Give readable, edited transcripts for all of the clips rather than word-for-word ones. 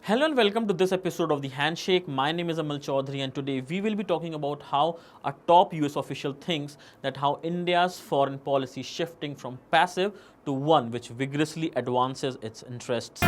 Hello and welcome to this episode of the Handshake. My name is Amal Chowdhury and today we will be talking about how a top US official thinks that how India's foreign policy is shifting from passive to one which vigorously advances its interests.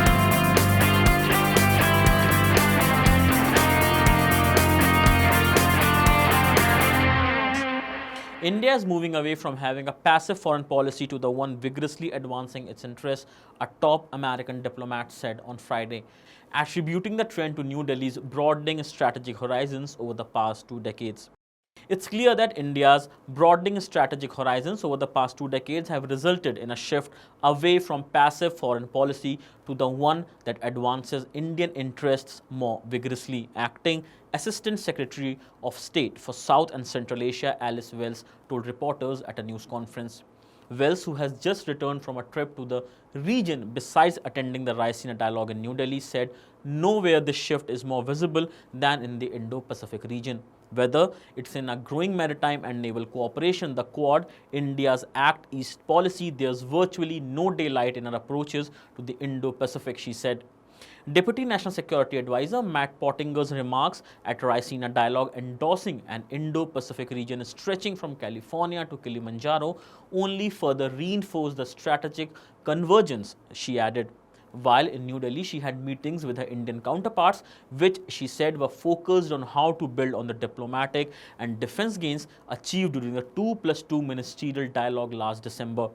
India is moving away from having a passive foreign policy to the one vigorously advancing its interests, a top American diplomat said on Friday, attributing the trend to New Delhi's broadening strategic horizons over the past 2 decades. It's clear that India's broadening strategic horizons over the past 2 decades have resulted in a shift away from passive foreign policy to the one that advances Indian interests more vigorously. Acting Assistant Secretary of State for South and Central Asia, Alice Wells, told reporters at a news conference. Wells, who has just returned from a trip to the region besides attending the Raisina dialogue in New Delhi, said nowhere this shift is more visible than in the Indo-Pacific region. Whether it's in a growing maritime and naval cooperation, the Quad, India's Act East policy, there's virtually no daylight in our approaches to the Indo-Pacific, she said. Deputy National Security Advisor Matt Pottinger's remarks at Raisina dialogue endorsing an Indo-Pacific region stretching from California to Kilimanjaro only further reinforced the strategic convergence, she added. While in New Delhi, she had meetings with her Indian counterparts, which she said were focused on how to build on the diplomatic and defense gains achieved during the 2+2 ministerial dialogue last December.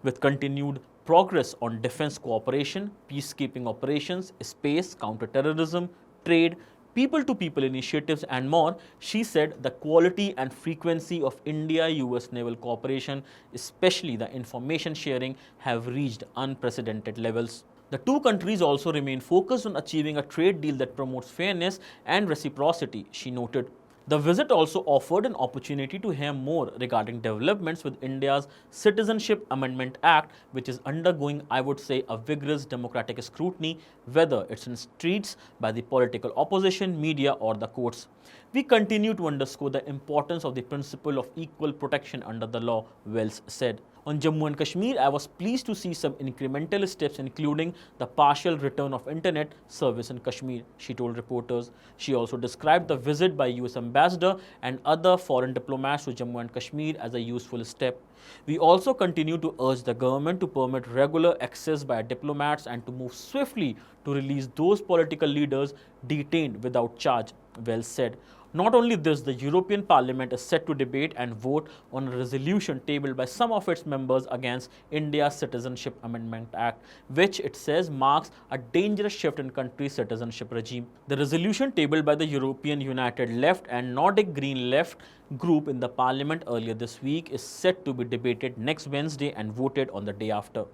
With continued progress on defense cooperation, peacekeeping operations, space, counterterrorism, trade, people-to-people initiatives and more, she said the quality and frequency of India-US naval cooperation, especially the information sharing, have reached unprecedented levels. The two countries also remain focused on achieving a trade deal that promotes fairness and reciprocity, she noted. The visit also offered an opportunity to hear more regarding developments with India's Citizenship Amendment Act, which is undergoing, I would say, a vigorous democratic scrutiny, whether it's in streets, by the political opposition, media, or the courts. We continue to underscore the importance of the principle of equal protection under the law, Wells said. On Jammu and Kashmir, I was pleased to see some incremental steps, including the partial return of internet service in Kashmir, she told reporters. She also described the visit by US ambassador and other foreign diplomats to Jammu and Kashmir as a useful step. We also continue to urge the government to permit regular access by diplomats and to move swiftly to release those political leaders detained without charge, Wells said. Not only this, the European Parliament is set to debate and vote on a resolution tabled by some of its members against India's Citizenship Amendment Act, which it says marks a dangerous shift in country's citizenship regime. The resolution tabled by the European United Left and Nordic Green Left group in the parliament earlier this week is set to be debated next Wednesday and voted on the day after.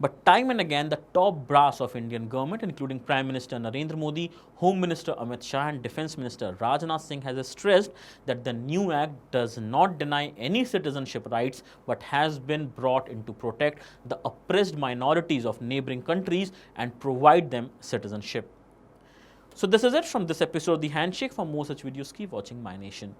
But time and again, the top brass of Indian government, including Prime Minister Narendra Modi, Home Minister Amit Shah and Defense Minister Rajnath Singh, has stressed that the new act does not deny any citizenship rights but has been brought in to protect the oppressed minorities of neighboring countries and provide them citizenship. So this is it from this episode of The Handshake. For more such videos, keep watching MyNation.